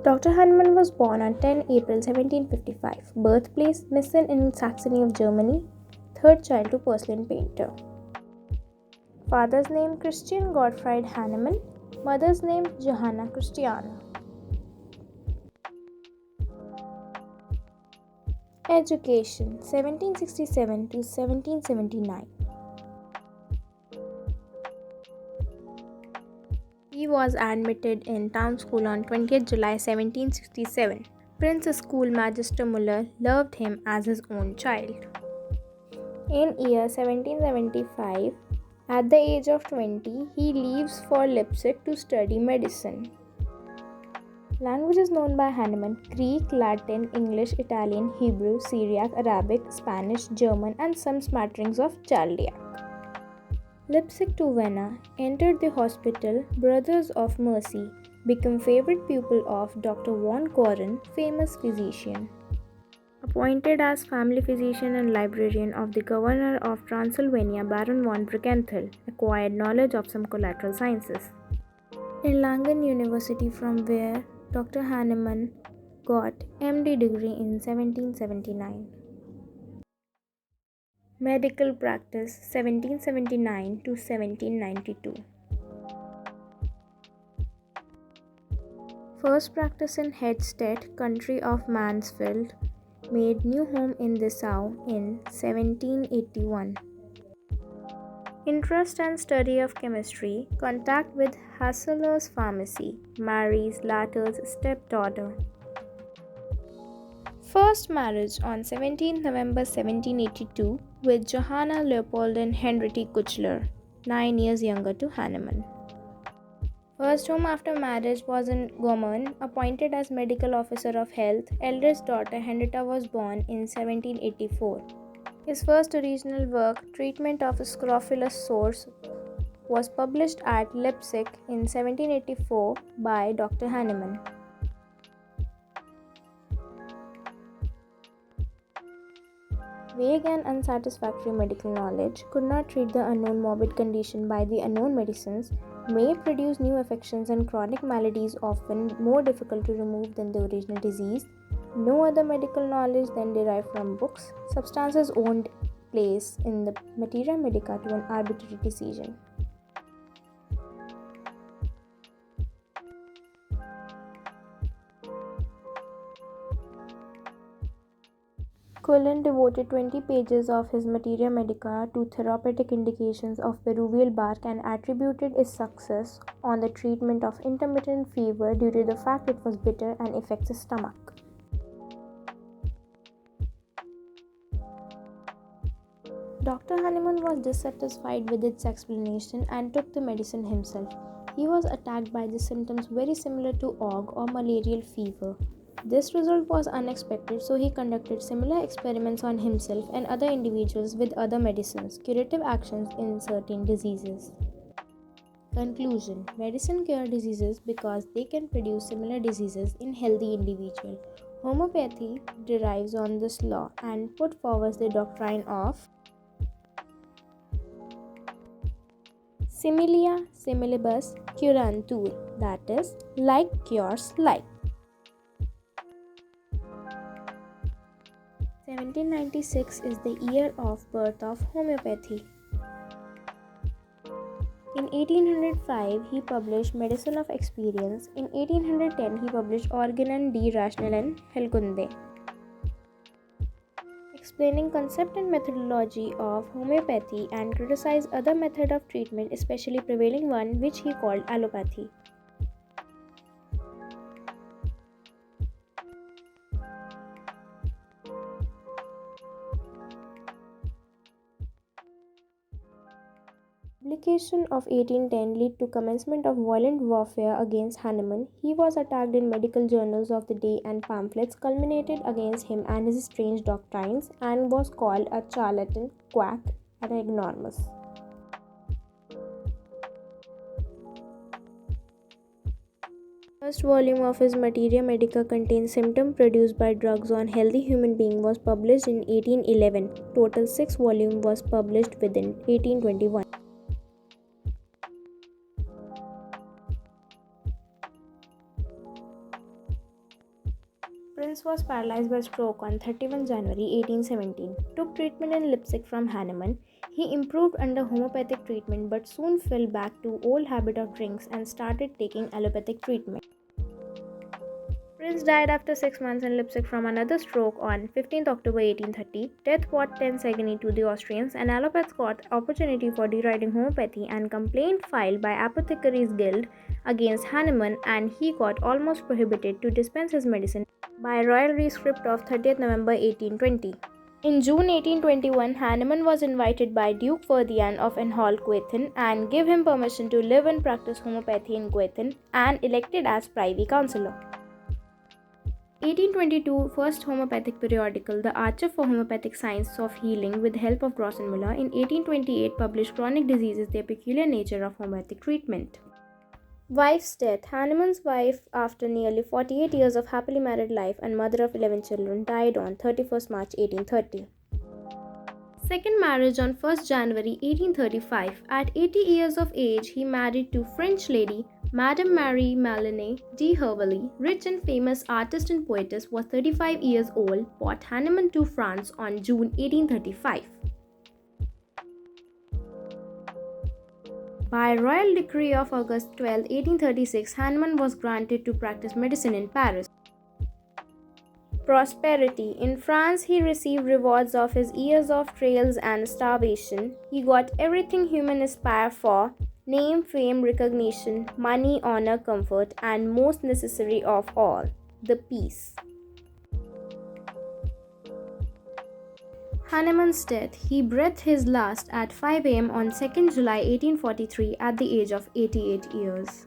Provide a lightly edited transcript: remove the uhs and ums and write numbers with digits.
Dr. Hahnemann was born on 10 April 1755. Birthplace Meissen in Saxony of Germany. Third child to porcelain painter. Father's name Christian Gottfried Hahnemann. Mother's name Johanna Christiana. Education 1767 to 1779. He was admitted in town school on 20th July 1767. Prince Schoolmaster Muller loved him as his own child. In year 1775, at the age of 20, he leaves for Leipzig to study medicine. Languages known by Hahnemann: Greek, Latin, English, Italian, Hebrew, Syriac, Arabic, Spanish, German, and some smatterings of Chaldaic. Leipzig to Vienna, entered the hospital, Brothers of Mercy, became favorite pupil of Dr. von Koren, famous physician. Appointed as family physician and librarian of the governor of Transylvania, Baron von Brickenthal, acquired knowledge of some collateral sciences. Erlangen University, from where Dr. Hahnemann got MD degree in 1779. Medical practice 1779 to 1792. First practice in Hedstedt, country of Mansfeld, made new home in Dessau in 1781. Interest and study of chemistry, contact with Hasler's pharmacy, marries latter's stepdaughter. First marriage on 17 November 1782 with Johanna Leopoldine Henriette Kuchler, 9 years younger to Hahnemann. First home after marriage was in Gommern, appointed as medical officer of health. Eldest daughter Henrietta was born in 1784. His first original work, Treatment of Scrofulous Sores, was published at Leipzig in 1784 by Dr. Hahnemann. Vague and unsatisfactory medical knowledge could not treat the unknown morbid condition by the unknown medicines, may produce new affections and chronic maladies often more difficult to remove than the original disease. No other medical knowledge than derived from books. Substances owned place in the materia medica to an arbitrary decision. Cullen devoted 20 pages of his Materia Medica to therapeutic indications of peruvial bark and attributed its success on the treatment of intermittent fever due to the fact it was bitter and affects the stomach. Dr. Hahnemann was dissatisfied with its explanation and took the medicine himself. He was attacked by the symptoms very similar to ague or malarial fever. This result was unexpected, so he conducted similar experiments on himself and other individuals with other medicines, curative actions in certain diseases. Conclusion: medicine cure diseases because they can produce similar diseases in healthy individuals. Homeopathy derives on this law and put forward the doctrine of similia similibus curantur, that is, like cures like. 1796 is the year of birth of homeopathy. In 1805, he published Medicine of Experience. In 1810, he published Organon die Rationalen Heilkunde, explaining concept and methodology of homeopathy and criticized other method of treatment, especially prevailing one which he called allopathy. Publication of 1810 led to commencement of violent warfare against Hahnemann. He was attacked in medical journals of the day and pamphlets culminated against him and his strange doctrines and was called a charlatan, quack, and ignoramus. First volume of his Materia Medica contains symptoms produced by drugs on healthy human being was published in 1811. Total 6 volume was published within 1821. Prince was paralyzed by stroke on 31 January 1817. Took treatment in Leipzig from Hahnemann. He improved under homeopathic treatment but soon fell back to old habit of drinks and started taking allopathic treatment. Prince died after 6 months in Leipzig from another stroke on 15 October 1830. Death brought tense agony to the Austrians, and allopaths got opportunity for deriding homeopathy and complaint filed by Apothecaries Guild against Hahnemann, and he got almost prohibited to dispense his medicine by royal rescript of 30th November 1820. In June 1821, Hahnemann was invited by Duke Ferdinand of Anhalt-Köthen and gave him permission to live and practice homeopathy in Köthen and elected as Privy Councillor. 1822 First Homeopathic Periodical, The Archer for Homeopathic Science of Healing with help of Grossenmüller. In 1828 published Chronic Diseases, Their Peculiar Nature of Homeopathic Treatment. Wife's death. Hahnemann's wife, after nearly 48 years of happily married life and mother of 11 children, died on 31st March 1830. Second marriage on 1st January 1835. At 80 years of age, he married to French lady Madame Marie Maloney de Hervely, rich and famous artist and poetess, was 35 years old, brought Hahnemann to France on June 1835. By royal decree of August 12, 1836, Hahnemann was granted to practice medicine in Paris. Prosperity. In France, he received rewards of his years of trials and starvation. He got everything human aspire for: name, fame, recognition, money, honor, comfort, and most necessary of all, the peace. Hahnemann's death. He breathed his last at 5 a.m. on 2nd July 1843 at the age of 88 years.